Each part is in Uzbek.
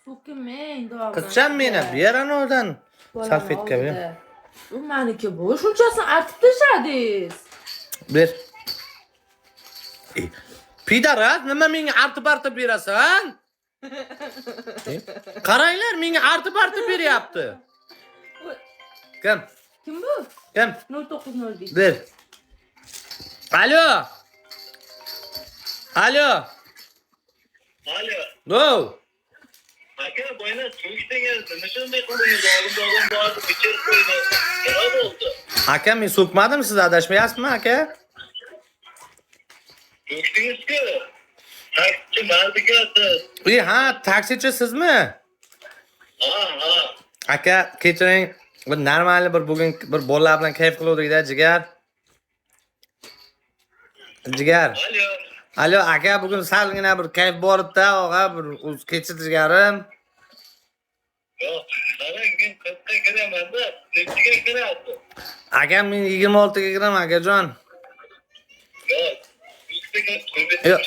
So'kinmang davom. Qizcham meni ber anodan. Salfetka ber. Bu meniki bu. Shunchasini artib tashladingiz. Ber. Pidarat, nima menga artib berasan? Qaranglar, menga artib beryapti. Kim? Kim bu? Kim? 090 Ber. Alo. Alo. Alo. No. Aka, boyna turishdan keldi. Nima shunday qildingiz? Oldin borib bichirib qo'ydi. Nima bo'ldi? Aka, men so'kmadim, siz adashmayapsizmi, aka? Turishdingiz-ku. Taksi mardikasiz. Ha, taksichi sizmi? Ha. Aka, kechiring. Bir normal bugun bir bolalar bilan kayf qiluvdik-da, jigar. Jigar. Alo. Alo, aka, bugun salgina bir kayf bor edi-da, og'a, bir kechir jigarim. Yo'q, qarang, men qirqqa kiraman-da. Nechiga kirasiz? Aka, men 26 ga kiraman, akajon. Yo'q. Yo'q,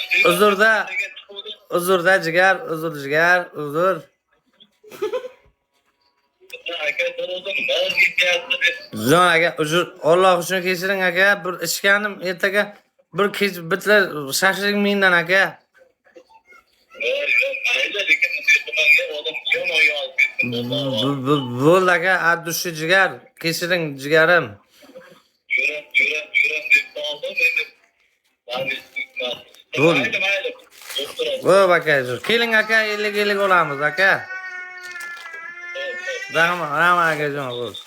uzrda jigar, uzr. Aka, to'g'ri, nima ketyapti? Jon aka, uzr. Alloh uchun kechiring aka, bir ishganim ertaga bir kech bitlar shashlik mendan aka. Yo'q, mayli, lekin bunga odam jon oyog'i. Bo'ldi aka, addushi jigar, kechiring jigarim. Yuram deb qoldim endi. Bo'ldi. Mayli. Vo'p aka, keling aka, 50 olamiz aka. Rahmat akajon, bo'ldi.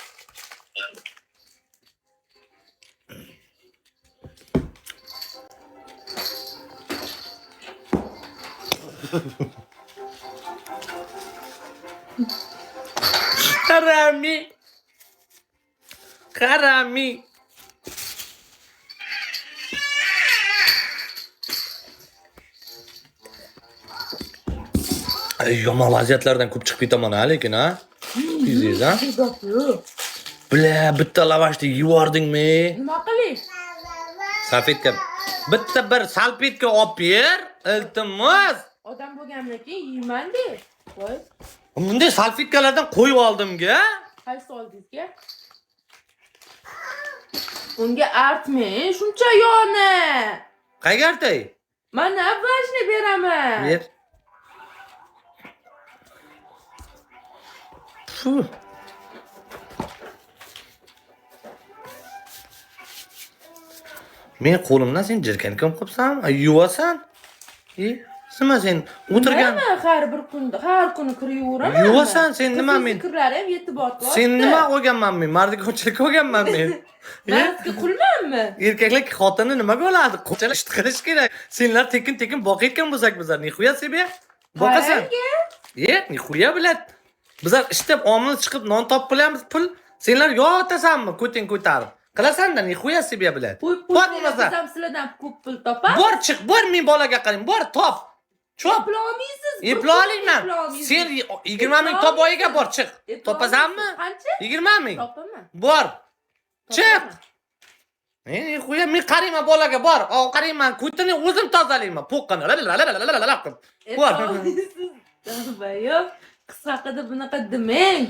Karami. Yomon vaziyatlardan ko'p chiqib ketaman lekin ha. Biziz ha. Bla, bitta lavashni yuvordingmi? Nima qiling? Salfetka. Bitta bir salfetka olib ber, iltimos. Odam bo'lgandan keyin yeyman-da. Voy. Bunday salfetkalardan qo'yib oldimga. Qaysi oldingizga? Unga artmang, shuncha yoni. Qayga artay? Mana avvalshni beraman. Ber. Fuh. Men qo'limdan sen jirkan kim qilibsan? Yuvasan? Nima sen o'tirgan? Nima har kuni kirib yuraman. Yuvasan sen nima men? Kirlarim yetib ortib. Sen nima olganman men? Mardikorchilik olganman men. Mardga qulmanmi? Erkaklar xotini nimaga oladi? Qo'chalar ishti qilish kerak. Senlar tekin boqayotgan bo'lsak bizlar, nixuya себе? Boqasan. Nixuya bilat. Bizlar ishlab omil chiqib non topib qo'yamiz pul. Senlar yotasanmi? Ko'ting ko'tarib. Qilasan-da, nixuya себе bilat. Bor bo'lmasa ham sizlardan ko'p pul topam. Bor chiq, bor men bolaga qarang, bor top. Chop. Eplolmaysiz. Eplolayman. Sen 20 ming top oyiga bor chiq. Topasanmi? Qancha? 20 ming. Topaman. Bor. Chiq. Nixuya men qarayman bolaga bor. Qarayman, ko'tini o'zim tozalayman. Po'qqani. Bor. Yo'q, qiz haqida bunaqa demang.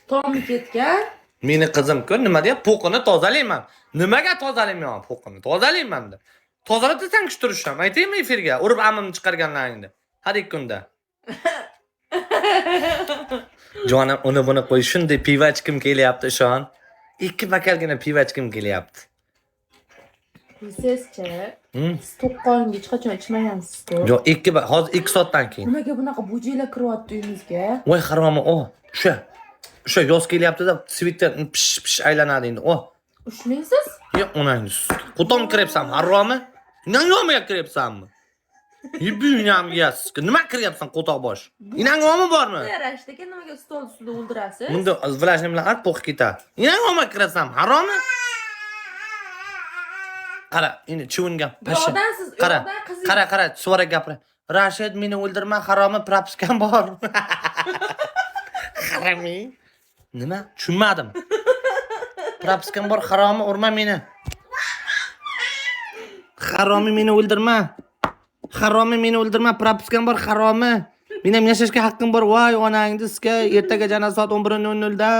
Tomi ketgan. Meni qizim-ku nima deyap? Po'qini tozalayman. Nimaga tozalayman? Po'qini tozalayman-da. Tozalatsan kuchtirisham. Aytaymi efirga? Urib amimni chiqarganlaringni. Har ikki kunda. Jonim, uni buni qo'y, shunday pivo ichkim kelyapti ishon. 2 bokalgina pivo ichkim kelyapti. Sizchi? Siz to'qqonga hech qachon ichmagansiz-ku. Yo'q, hozir 2 soatdan keyin. Nimaga bunaqa bujiylar kiryapti uyimizga? Voy haromi, O'sha yoz kelyapti-da, sviter pish aylanadi endi. Ushlaysiz? Yo'q, onangiz. Qo'tom kiryapsan, haromi? Inangomga kiryapsanmi? Yibiyam yeyasiz. Nima kiryapsan qo'toq bosh? Inangomi bormi? Yarashtaga nimaga stol ustida o'ldirasiz? Bunda vlashni bilan art po'qib ketadi. Inangomga kirasan, haromi? Qara, endi chuvingga pasha. Qara, suvara gapira. Rashid, meni o'ldirma, haromi, propiskam bor. Harami. Nima? Tushunmadim. Propiskam bor, haromi, urma meni. Haromi meni o'ldirma. Propiskam bor, haromi. Men ham yashashga haqqim bor. Voy onangizga ertaga janoza soat 11:00 da.